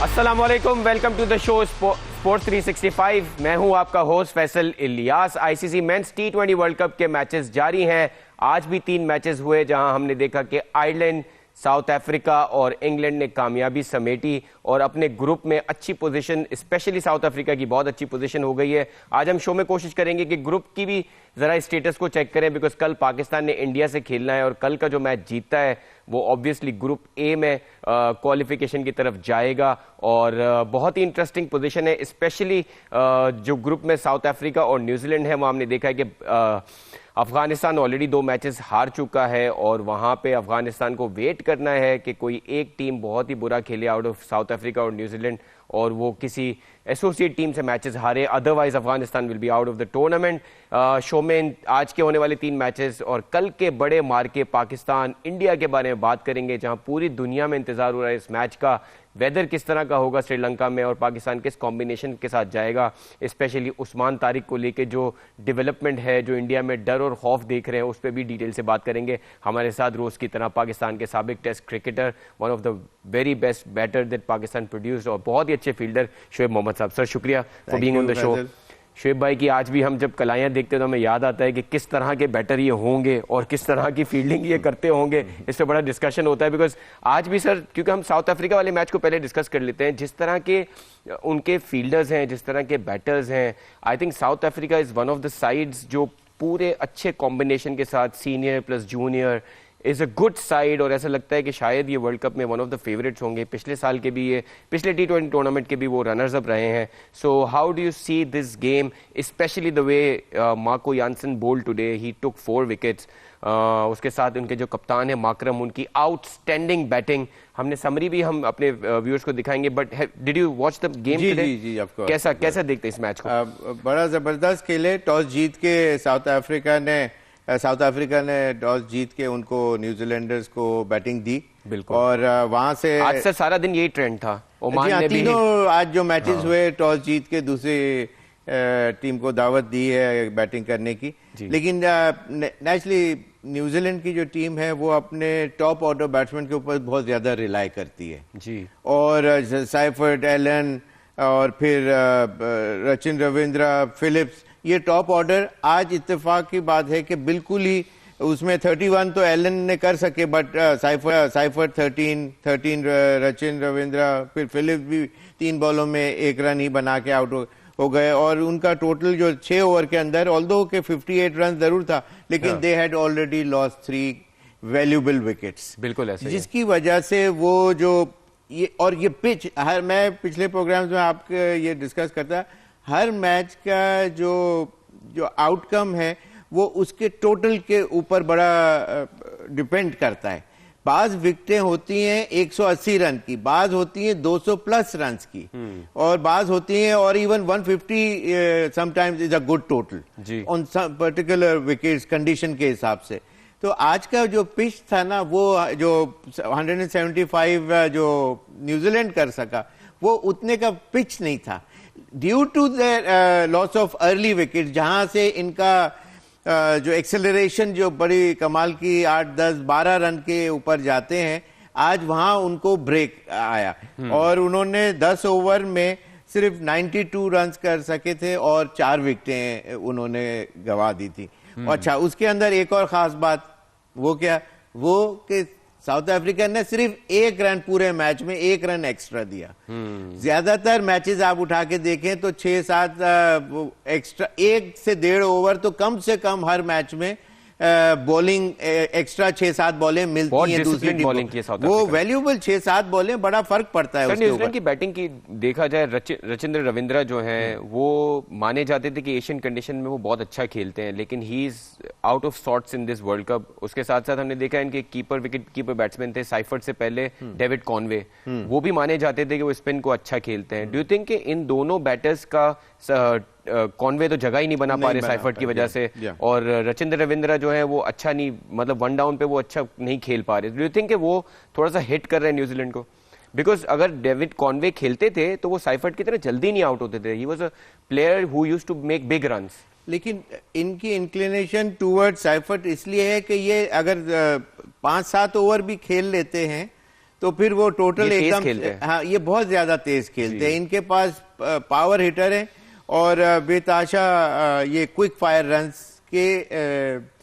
अस्सलामुअलैकुम, welcome to the show sports 365। मैं हूं आपका host Faisal Ilyas. ICC men's टी20 वर्ल्ड कप के मैचेस जारी हैं। आज भी 3 मैचेस हुए जहां हमने देखा कि आयरलैंड, साउथ अफ्रीका और इंग्लैंड ने कामयाबी समेटी और अपने ग्रुप में अच्छी पोजीशन, स्पेशली साउथ अफ्रीका की बहुत अच्छी पोजीशन हो गई है। आज हम शो में कोशिश करेंगे कि ग्रुप की भी जरा स्टेटस को चेक करें, बिकॉज कल पाकिस्तान ने इंडिया से खेलना है और कल का जो मैच जीतता है वो ऑब्वियसली ग्रुप ए में क्वालिफिकेशन की तरफ जाएगा और बहुत ही इंटरेस्टिंग पोजीशन है। स्पेशली जो ग्रुप में साउथ अफ्रीका और न्यूजीलैंड है, वहाँ हमने देखा है कि अफगानिस्तान ऑलरेडी 2 मैचेस हार चुका है और वहाँ पे अफगानिस्तान को वेट करना है कि कोई एक टीम बहुत ही बुरा खेले आउट ऑफ साउथ अफ्रीका और न्यूजीलैंड और वो किसी एसोसिएट टीम से मैचेस हारे, otherwise Afghanistan will be out of the tournament. Show में आज के होने वाले 3 मैचेस और कल के बड़े मार्के पाकिस्तान इंडिया के बारे में बात करेंगे, जहां पूरी दुनिया में इंतजार हो रहा है इस मैच का। वेदर किस तरह का होगा श्रीलंका में और पाकिस्तान किस कॉम्बिनेशन के साथ जाएगा, स्पेशली उस्मान तारिक को लेके जो डेवलपमेंट है, जो इंडिया में डर और खौफ देख रहे हैं, उस पर भी डिटेल से बात करेंगे। हमारे साथ रोज की तरह पाकिस्तान के साबिक test cricketer, one of the very best batter that Pakistan produced और बहुत ही अच्छे फील्डर शुएब मोहम्मद साहब। सर शुक्रिया for being on the show. Shoaib भाई की आज भी हम जब कलाइयां देखते हैं तो हमें याद आता है कि किस तरह के बैटर ये होंगे और किस तरह की फील्डिंग ये करते होंगे। इस पर बड़ा डिस्कशन होता है बिकॉज आज भी सर, क्योंकि हम साउथ अफ्रीका वाले मैच को पहले डिस्कस कर लेते हैं, जिस तरह के उनके फील्डर्स हैं, जिस तरह के बैटर्स हैं, I think south Africa is one of the sides जो पूरे अच्छे कॉम्बिनेशन के साथ senior plus junior is a good side और ऐसा लगता है कि शायद ये वर्ल्ड कप में वन ऑफ द फेवरेट्स होंगे। पिछले साल के भी, ये पिछले टी20 टूर्नामेंट के भी वो रनर्स अप रहे हैं। So how do you see this game, specially the way Marco Jansen bowled today, he took 4 wickets. उसके साथ उनके जो कप्तान है माकरम, उनकी आउटस्टैंडिंग बैटिंग। हमने समरी भी हम अपने व्यूअर्स को दिखाएंगे, but did you watch the game today? जी, ऑफ कोर्स। कैसा देखते हैं इस मैच को? बड़ा जबरदस्त खेले। टॉस जीत के साउथ अफ्रीका ने टॉस जीत के उनको न्यूजीलैंडर्स को बैटिंग दी। बिल्कुल। और वहां से आज से सारा दिन यही ट्रेंड था। ओमान ने भी तीनों आज जो मैचेस हुए, टॉस जीत के दूसरी टीम को दावत दी है बैटिंग करने की। लेकिन नेचुरली न्यूजीलैंड की जो टीम है वो अपने टॉप ऑर्डर बैट्समैन के ऊपर बहुत ज्यादा रिलाई करती है जी। और साइफर्ट, एलन और फिर रचिन रविंद्रा, फिलिप्स, ये टॉप ऑर्डर आज इत्तेफाक की बात है कि बिल्कुल ही उसमें 31 तो एलन ने कर सके, बट साइफर्ट 13 रचिन रविंद्रा, फिर फिलिप्स भी 3 बॉलों में 1 रन ही बना के आउट हो गए। और उनका टोटल जो 6 ओवर के अंदर ऑल्दो के 58 रन जरूर था, लेकिन they had already lost 3 valuable wickets. बिल्कुल ऐसे, जिसकी वजह से वो जो ये पिच, मैं पिछले प्रोग्राम्स में आपके ये डिस्कस करता, हर मैच का जो आउटकम है वो उसके टोटल के ऊपर बड़ा डिपेंड करता है। बाज विकेटें होती हैं 180 रन की, बाज होती हैं 200 प्लस रन की, और बाज होती हैं और even 150 sometimes is a good total on some particular wickets condition के हिसाब से। तो आज का जो पिच था ना, वो जो 175 जो न्यूजीलैंड कर सका, वो उतने का पिच नहीं था due to the loss of early wicket, जहां से इनका जो एक्सेलरेशन जो बड़ी कमाल की 8, 10, 12 रन के ऊपर जाते हैं, आज वहां उनको ब्रेक आया और उन्होंने 10 ओवर में सिर्फ 92 रन कर सके थे और 4 विकेटें उन्होंने गंवा दी थी। अच्छा, उसके अंदर एक और खास बात, वो क्या, वो कि साउथ अफ्रीका ने सिर्फ 1 रन पूरे मैच में 1 रन एक्स्ट्रा दिया। ज्यादातर मैचेस आप उठा के देखें तो 6-7 एक्स्ट्रा, 1 से 1.5 ओवर तो कम से कम हर मैच में बॉलिंग एक्स्ट्रा 6-7 बॉलें मिलती हैं दूसरी टीम को। वो वैल्यूएबल 6-7 बॉलें, बड़ा फर्क पड़ता है। न्यूजीलैंड की बैटिंग की देखा जाए, रचिंद्र रविंद्रा जो हैं वो माने जाते थे कि एशियन कंडीशन में वो बहुत अच्छा खेलते हैं, लेकिन he is out of sorts in this world cup. उसके साथ साथ हमने देखा इनके विकेट कीपर बैट्समैन थे साइफर्ट से पहले डेविड कॉनवे, वो भी माने जाते थे कि वो स्पिन को अच्छा खेलते हैं। डू यू थिंक कि इन दोनों बैटर्स का कॉनवे तो जगह ही नहीं बना पा रहे साइफर्ट की वजह से, और रचिंद्र रविंद्रा जो है वो अच्छा नहीं, मतलब 1 डाउन पे वो अच्छा नहीं खेल पा रहे? डू यू थिंक कि वो थोड़ा सा हिट कर रहे हैं न्यूजीलैंड को? बिकॉज अगर डेविड कॉनवे खेलते थे तो वो साइफर्ट की तरह जल्दी नहीं आउट होते थे। He was a player who used to make big runs. लेकिन इनकी इंक्लिनेशन टूवर्ड साइफर्ट इसलिए है कि ये अगर 5-7 ओवर भी खेल लेते हैं तो फिर वो टोटल ये तेज एकदम, खेलते हैं। हाँ ये बहुत ज्यादा तेज खेलते हैं, इनके पास पावर हिटर है और बेताशा ये क्विक फायर रन्स के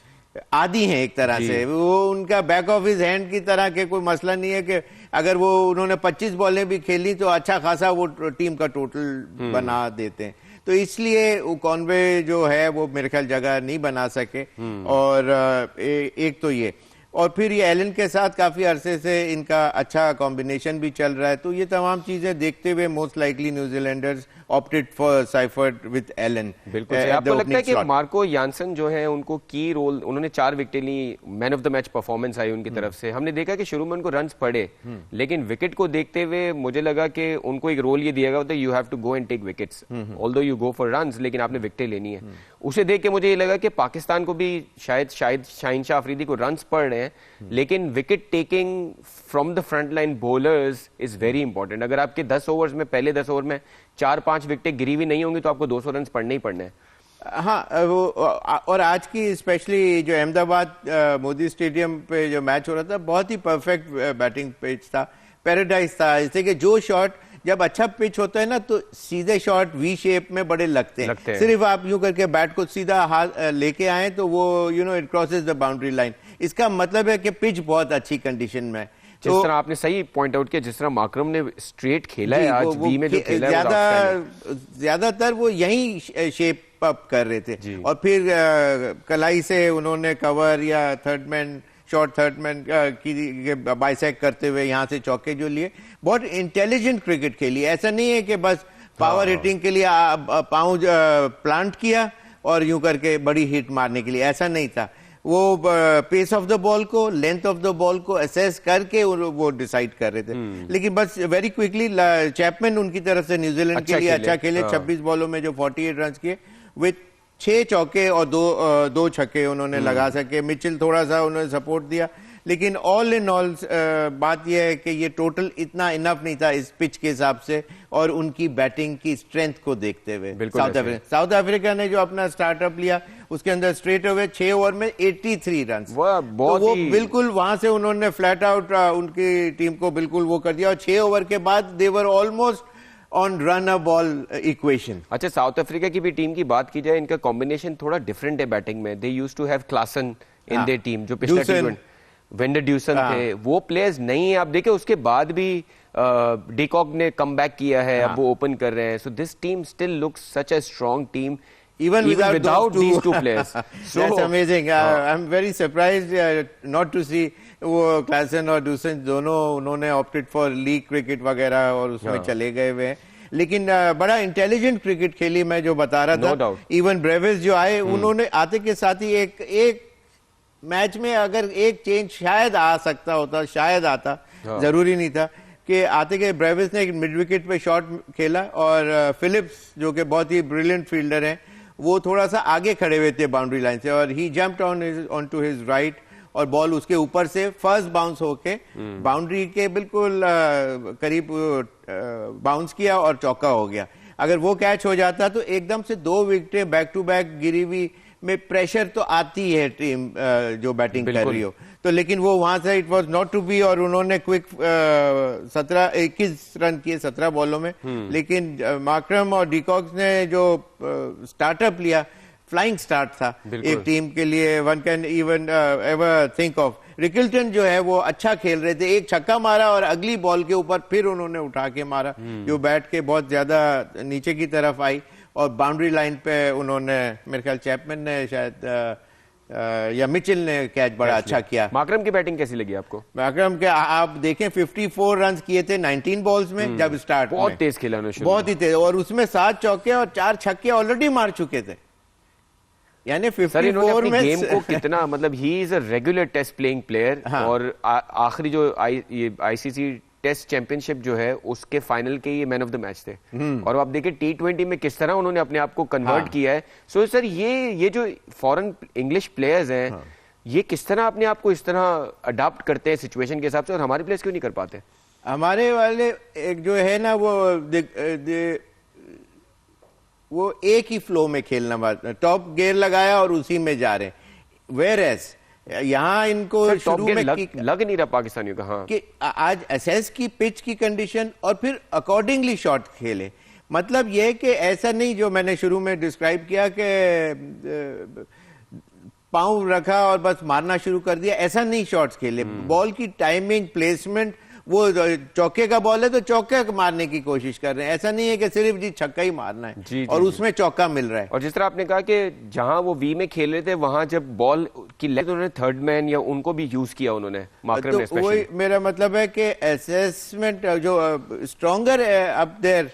आदी हैं एक तरह से। वो उनका बैक ऑफ हिज हैंड की तरह के कोई मसला नहीं है कि अगर वो उन्होंने 25 बॉलें भी खेली तो अच्छा खासा वो टीम का टोटल बना देते हैं। तो इसलिए वो कॉनवे जो है वो मेरे ख्याल जगह नहीं बना सके। और एक तो ये, और फिर ये एलन के साथ काफी अरसे से इनका अच्छा कॉम्बिनेशन भी चल रहा है। तो ये तमाम चीजें देखते हुए most likely New Zealanders opted for Seifert with Allen. बिल्कुल सही। आपको लगता है कि मार्को यानसन जो है उनको की रोल, उन्होंने 4 विकेटें ली, man of the match performance आई उनकी तरफ से। हमने देखा कि शुरू में उनको रन्स पड़े, लेकिन विकेट को देखते हुए मुझे लगा कि उनको एक रोल ये दिया गया होता है, you have to go and take wickets, although you go for runs, लेकिन आपने विकेटें लेनी है। उसे देख के मुझे ये लगा कि पाकिस्तान को भी शायद शाहीन शाह अफरीदी को रन्स पड़ रहे हैं, लेकिन wicket taking from the front line bowlers is very important. अगर आपके 10 ओवर्स में, पहले 10 ओवर में 4-5 विकेटें गिरी हुई नहीं होंगी तो आपको 200 रन पढ़ने ही पड़ने हैं। हाँ वो, और आज की स्पेशली जो अहमदाबाद मोदी स्टेडियम पे जो मैच हो रहा था, बहुत ही परफेक्ट बैटिंग पिच था, पैराडाइज था। जैसे कि जो शॉट जब अच्छा पिच होता है ना तो सीधे शॉट वी शेप में बड़े लगते हैं। सिर्फ आप यूं करके बैट को सीधा हाथ लेके आए तो वो it crosses the boundary line. इसका मतलब है कि पिच बहुत अच्छी कंडीशन में है। जिस तरह आपने सही पॉइंट आउट किया, जिस तरह माकरम ने स्ट्रेट खेला है आज वी में जो खेला है, ज्यादातर वो यही शेप अप कर रहे थे। और फिर कलाई से उन्होंने कवर या शॉर्ट थर्ड मैन की बाइसेक करते हुए यहाँ से चौके जो लिए, बहुत इंटेलिजेंट क्रिकेट खेली। ऐसा नहीं है कि बस पावर हिटिंग के लिए पाँव प्लांट किया और यूं करके बड़ी हिट मारने के लिए, ऐसा नहीं था। वो पेस ऑफ द बॉल को, लेंथ ऑफ द बॉल को असेस करके वो डिसाइड कर रहे थे। लेकिन बस वेरी क्विकली चैपमैन उनकी तरफ से न्यूजीलैंड के लिए अच्छा खेले। 26 बॉलों में जो 48 रन किए, विथ 6 चौके और 2 छक्के उन्होंने लगा सके। मिचेल थोड़ा सा उन्होंने सपोर्ट दिया, लेकिन ऑल इन ऑल बात यह है कि ये टोटल इतना इनफ नहीं था इस पिच के हिसाब से और उनकी बैटिंग की स्ट्रेंथ को देखते हुए। साउथ अफ्रीका ने जो अपना स्टार्टअप लिया उसके अंदर स्ट्रेट अवे 6 ओवर में 83 रन, तो वो बिल्कुल वहां से उन्होंने फ्लैट आउट उनकी टीम को बिल्कुल वो कर दिया। और 6 ओवर के बाद they were almost on run a ball equation. अच्छा, साउथ अफ्रीका की भी टीम की बात की जाए, इनका कॉम्बिनेशन थोड़ा डिफरेंट है बैटिंग में। They used to have Klaasen in their team, जो पिछले वेंडर ड्यूसन थे, वो प्लेयर्स नहीं है। आप देखें उसके बाद भी डिकॉक ने कम बैक किया है, अब वो ओपन कर रहे हैं। So this team still looks such a strong team even without these two players. So that's amazing. I'm very surprised not to see वो क्लासन और ड्यूसन दोनों उन्होंने ऑप्टेड फॉर लीग क्रिकेट वगैरह और उसमें चले गए हुए हैं। लेकिन बड़ा इंटेलिजेंट क्रिकेट खेली, मैं जो बता रहा था। इवन ब्रेविस जो आए, उन्होंने आते के साथ ही एक मैच में अगर एक चेंज शायद आ सकता होता, शायद आता, जरूरी नहीं था कि आते के ब्रेविस ने एक मिड विकेट पे शॉट खेला और फिलिप्स जो कि बहुत ही ब्रिलियंट फील्डर हैं, वो थोड़ा सा आगे खड़े हुए थे बाउंड्री लाइन से और he jumped on to his right और बॉल उसके ऊपर से फर्स्ट बाउंस होके बाउंड्री के बिल्कुल करीब बाउंस किया और चौका हो गया। अगर वो कैच हो जाता तो एकदम से 2 विकेटें बैक टू बैक गिरी हुई में प्रेशर तो आती है टीम जो बैटिंग कर रही हो, तो लेकिन वो वहां से it was not to be और उन्होंने क्विक 21 रन किए 17 बॉलों में। लेकिन मार्करम और डिकॉक्स ने जो स्टार्टअप लिया, फ्लाइंग स्टार्ट था एक टीम के लिए। One can even ever think of Rickelton जो है वो अच्छा खेल रहे थे, एक छक्का मारा और अगली बॉल के ऊपर फिर उन्होंने उठा के मारा जो बैट के बहुत ज्यादा नीचे की तरफ आई और बाउंड्री लाइन पे उन्होंने, मेरे ख्याल चैपमैन ने शायद या मिचेल ने कैच बड़ा अच्छा किया। माकरम की बैटिंग कैसी लगी आपको? माकरम के आप देखें 54 रन किए थे 19 बॉल्स में जब स्टार्ट, बहुत तेज खेला उन्होंने, बहुत ही तेज, और उसमें 7 चौके और 4 छक्के ऑलरेडी मार चुके थे। यानी 54 में गेम को कितना, मतलब he is a regular test playing player. और आखिरी जो आईसीसी टेस्ट चैंपियनशिप जो है उसके फाइनल के ये मैन ऑफ द मैच थे। और आप देखिए T20 में किस तरह उन्होंने अपने आप को कन्वर्ट किया है। सो सर ये जो फॉरेन इंग्लिश प्लेयर्स हैं, ये किस तरह अपने आप को इस तरह अडॉप्ट करते हैं सिचुएशन के हिसाब से, और हमारे प्लेयर्स क्यों नहीं कर पाते? हमारे वाले एक जो है ना वो एक ही फ्लो में खेलना, टॉप गियर लगाया और उसी में जा रहे हैं। वेयर एज यहाँ इनको टॉप शुरू गेयर में लग नहीं रहा पाकिस्तानियों का। हाँ, कि आज असेस की पिच की कंडीशन और फिर अकॉर्डिंगली शॉट खेले। मतलब यह कि ऐसा नहीं जो मैंने शुरू में डिस्क्राइब किया कि पांव रखा और बस मारना शुरू कर दिया, ऐसा नहीं शॉट्स खेले। बॉल की टाइमिंग, प्लेसमेंट, वो चौके का बॉल है तो चौके मारने की कोशिश कर रहे हैं, ऐसा नहीं है कि सिर्फ जी छक्का ही मारना है। जी, और जी, उसमें चौका मिल रहा है। और जिस तरह आपने कहा कि जहां वो वी में खेल रहे थे वहां जब बॉल की लेग उन्होंने थर्ड मैन या उनको भी यूज किया उन्होंने, मार्करम ने तो वही स्पेशली। मेरा मतलब है कि असेसमेंट जो स्ट्रॉन्गर अप देयर,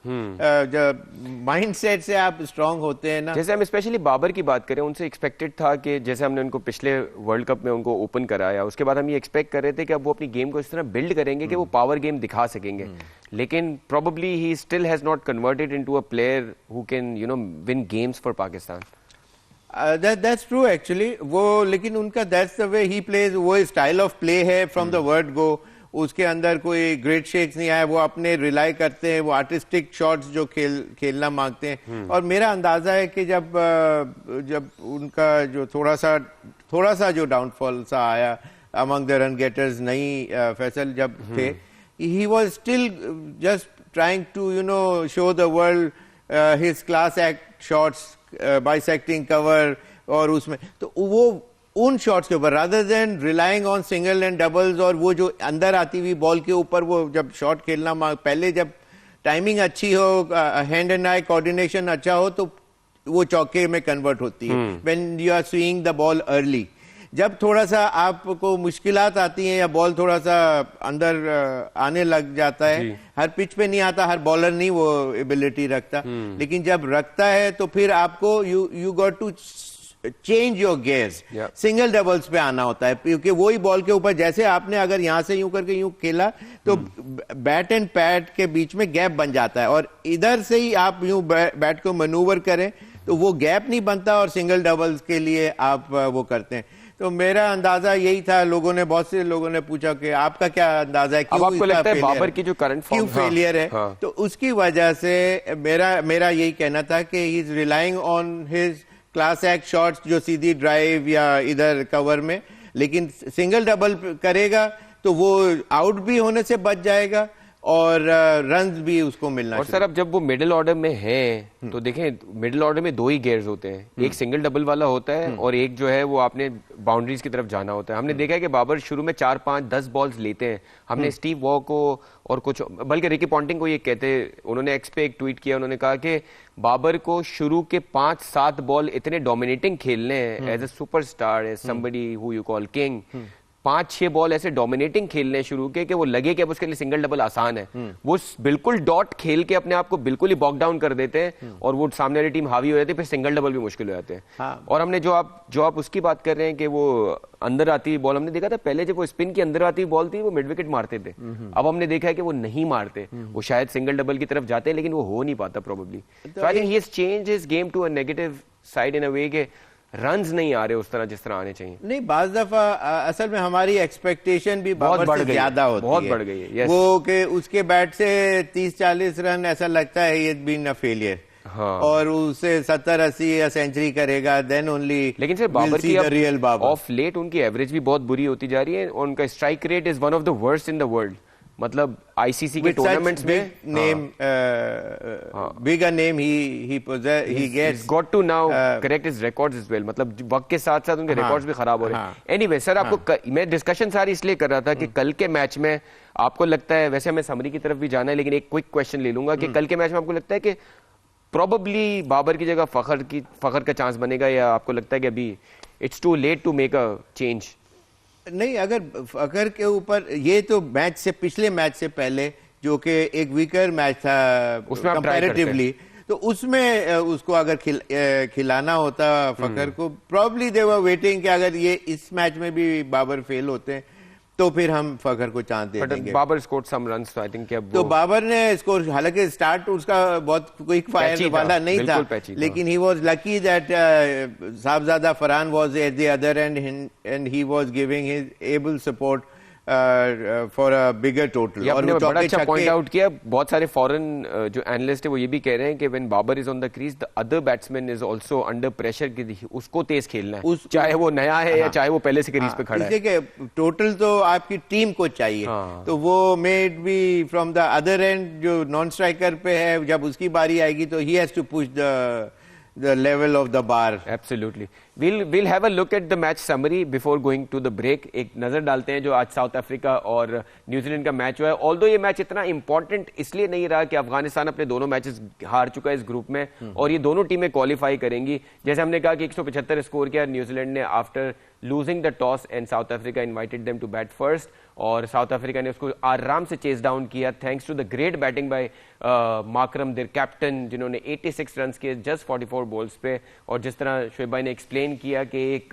जब माइंडसेट से आप स्ट्रांग होते हैं ना। जैसे हम स्पेशली बाबर की बात करें, उनसे एक्सपेक्टेड था कि जैसे हमने उनको पिछले वर्ल्ड कप में उनको ओपन कराया, उसके बाद हम ये एक्सपेक्ट कर रहे थे कि अब वो अपनी गेम को इस तरह बिल्ड करेंगे कि वो पावर गेम दिखा सकेंगे, लेकिन probably he still has not converted into a player who can win games for Pakistan. That's true actually। वो लेकिन उनका that's the way he plays, वो स्टाइल ऑफ प्ले है फ्रॉम द वर्ड गो। उसके अंदर कोई ग्रेट शेक्स नहीं आया, वो अपने रिलाई करते हैं, वो आर्टिस्टिक शॉट्स जो खेलना मांगते हैं। और मेरा अंदाजा है कि जब उनका जो थोड़ा सा जो डाउनफॉल सा आया अमंग द रन गेटर्स, नहीं फैसल जब थे, he was still just trying to show the world his class act shots, bisecting cover, और उसमें तो वो उन शॉट्स के ऊपर rather than relying on single and doubles, और वो जो अंदर आती हुई बॉल के ऊपर वो जब शॉट खेलना, पहले जब टाइमिंग अच्छी हो, हैंड एंड आई कोऑर्डिनेशन अच्छा हो, तो वो चौके में कन्वर्ट होती है when you are swinging the ball early. जब थोड़ा सा आपको मुश्किलात आती हैं या बॉल थोड़ा सा अंदर आने लग जाता है, हर पिच पे नहीं आता, हर बॉलर नहीं वो एबिलिटी रखता, लेकिन जब रखता है तो फिर आपको you got to change your gears, single doubles पे आना होता है, क्योंकि वही बॉल के ऊपर जैसे आपने अगर यहां से यूं करके यूं खेला तो बैट एंड पैड के बीच में गैप बन जाता है, और इधर से ही आप यूं बैट को मैनूवर करें तो वो गैप नहीं बनता, और सिंगल डबल्स के लिए आप वो करते हैं। तो मेरा अंदाजा यही था। बहुत से लोगों ने पूछा कि आपका क्या अंदाजा है, क्यों आपको लगता है बाबर की जो करंट क्यों फेलियर है? हाँ। तो उसकी वजह से मेरा यही कहना था कि he is relying on his class act shots, जो सीधी ड्राइव या इधर कवर में, लेकिन सिंगल डबल करेगा तो वो आउट भी होने से बच जाएगा और रन्स भी उसको मिलना। और सर अब जब वो मिडिल ऑर्डर में है तो देखें, मिडिल ऑर्डर में दो ही गेयर्स होते हैं, एक सिंगल डबल वाला होता है और एक जो है वो आपने बाउंड्रीज की तरफ जाना होता है। हमने देखा है कि बाबर शुरू में 4, 5, 10 बॉल्स लेते हैं। हमने स्टीव वॉ को और कुछ, बल्कि रिकी पॉन्टिंग को ये कहते, उन्होंने एक्स पे एक ट्वीट किया, उन्होंने कहा कि बाबर को शुरू के 5-7 बॉल इतने डोमिनेटिंग खेलने हैं as a superstar, as somebody who you call king, 5-6 ball ऐसे डोमिनेटिंग खेलने शुरू के कि वो लगे कि अब उसके लिए सिंगल डबल आसान है। वो बिल्कुल डॉट खेल के अपने आप को बिल्कुल ही बॉक डाउन कर देते हैं और वो सामने वाली टीम हावी हो जाती है, फिर सिंगल डबल भी मुश्किल हो जाते हैं। हाँ। और हमने जो आप उसकी बात कर रहे हैं कि वो अंदर आती हुई बॉल, हमने देखा था पहले जब वो स्पिन की अंदर आती हुई बॉल थी वो मिड विकेट मारते थे, अब हमने देखा है कि वो नहीं मारते, वो शायद सिंगल डबल की तरफ जाते हैं लेकिन वो हो नहीं पाता probably. So I think he has changed his game to a negative side in a way के रन्स नहीं आ रहे उस तरह जिस तरह आने चाहिए। नहीं, बाज दफा असल में हमारी एक्सपेक्टेशन भी बाबर से ज्यादा होती है, बहुत बढ़ गई है। yes. वो कि उसके बैट से 30-40 रन ऐसा लगता है ये बीन अ फेलियर। हाँ। और उसे 70-80 या सेंचुरी करेगा देन ओनली। लेकिन सर बाबर की रियल बाबर ऑफ लेट उनकी एवरेज भी बहुत बुरी होती जा रही है और उनका strike rate is one of the worst in the world. मतलब आईसीसी के टूर्नामेंट्स में bigger name he gets got to now correct his records as well. मतलब वक्त के साथ साथ उनके रिकॉर्ड्स भी खराब हो रहे हैं। एनीवे सर, आपको मैं डिस्कशन सारी इसलिए कर रहा था कि कल के मैच में आपको लगता है, वैसे हमें समरी की तरफ भी जाना है लेकिन एक क्विक क्वेश्चन ले लूंगा कि कल के मैच में आपको लगता है कि प्रोबेबली बाबर की जगह फखर का चांस बनेगा, या आपको लगता है कि अभी it's too late to make a change? नहीं, अगर फखर के ऊपर ये तो मैच से पिछले मैच से पहले जो कि एक वीकर मैच था कंपैरेटिवली, तो उसमें उसको अगर खिलाना होता फखर को, प्रॉब्ली दे वर वेटिंग कि अगर ये इस मैच में भी बाबर फेल होते हैं तो फिर हम फखर को चांस दे देंगे। बाबर स्कोर्ड सम रन्स, तो आई थिंक कि अब तो बाबर ने स्कोर, हालांकि स्टार्ट उसका बहुत क्विक फायर वाला नहीं था, लेकिन he was lucky that Sahibzada Farhan was at the other end he was giving his able support for a bigger total. ये आपने बड़ा अच्छा पॉइंट आउट किया। बहुत सारे फॉरेन जो एनालिस्ट है वो ये भी कह रहे हैं कि when Babar is on the crease the other batsman is also under pressure कि उसको तेज खेलना है, चाहे वो नया है या चाहे वो पहले से क्रीज पे खड़ा है। कि टोटल तो आपकी टीम को चाहिए, तो वो maybe from the other end जो नॉन स्ट्राइकर पे है, जब उसकी बारी आएगी तो he has to push the level of the bar. Absolutely. We'll have a look at the match summary before going to the break. एक नजर डालते हैं जो आज साउथ अफ्रीका और न्यूजीलैंड का मैच हुआ है। ऑल्दो ये मैच इतना इंपॉर्टेंट इसलिए नहीं रहा कि अफगानिस्तान अपने दोनों मैचेस हार चुका है इस ग्रुप में और ये दोनों टीमें क्वालिफाई करेंगी। जैसे हमने कहा कि 175 स्कोर किया न्यूजीलैंड ने after losing the toss and South Africa invited them to bat first, और साउथ अफ्रीका ने उसको आराम से चेस डाउन किया thanks to the great batting by Markram their captain, जिन्होंने 86 रन किए जस्ट 44 बॉल्स पे। और जिस तरह शोएब भाई ने एक्सप्लेन किया कि एक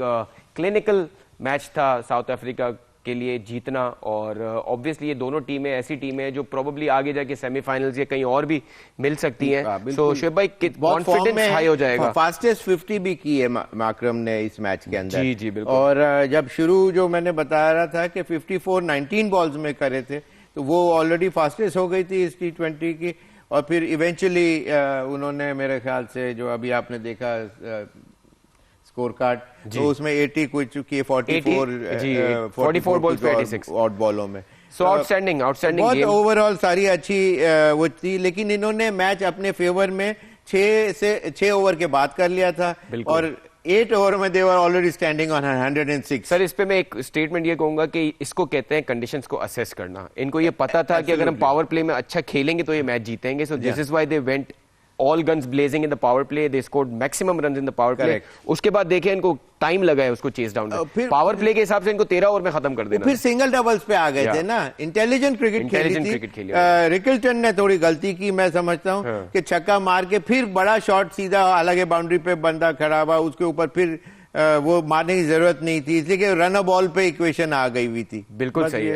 क्लिनिकल मैच था साउथ अफ्रीका के लिए जीतना, और ऑब्वियसली ये दोनों टीमें ऐसी टीमें हैं जो प्रोबेबली आगे जाके सेमीफाइनल्स या कहीं और भी मिल सकती हैं। सो शोएब भाई कॉन्फिडेंस हाई हो जाएगा। फास्टेस्ट 50 भी की है माकरम ने इस मैच के अंदर। जी जी बिल्कुल। और जब शुरू जो मैंने बता रहा था कि 54 19 बॉल्स में करे थे, तो वो ऑलरेडी फास्टेस्ट हो गई थी इस T20 की। और फिर इवेंचुअली उन्होंने मेरे ख्याल से जो अभी आपने देखा स्कोर कार्ड, तो उसमें 80 कुछ चुकी है, 44 बॉल्स पे 86 आउट बॉलों में। सो आउटस्टैंडिंग बहुत ओवरऑल सारी अच्छी वो थी, लेकिन इन्होंने मैच अपने फेवर में 6 ओवर के बाद कर लिया था और 8 ओवर में they were already standing on 106। Sir इस पे मैं एक स्टेटमेंट ये कहूंगा कि इसको कहते हैं कंडीशंस को असेस करना। इनको ये पता था कि अगर हम पावर प्ले में अच्छा खेलेंगे तो ये मैच जीतेंगे। So this is why they went all guns blazing in the power play. They scored maximum runs in the power play. उसके बाद देखे इनको टाइम लगा है उसको चेस डाउन करने। पावर प्ले के हिसाब से इनको 13 ओवर में खत्म कर देना। फिर सिंगल डबल्स पे आ गए थे ना। इंटेलिजेंट क्रिकेट खेली थी। रिकल्टन ने थोड़ी गलती की मैं समझता हूँ कि छक्का मार के फिर बड़ा शॉट सीधा हालांकि बाउंड्री पे बंदा खड़ा हुआ, उसके ऊपर फिर वो मारने की जरूरत नहीं थी, इसलिए कि रन बॉल पे इक्वेशन आ गई हुई थी। बिल्कुल सही है।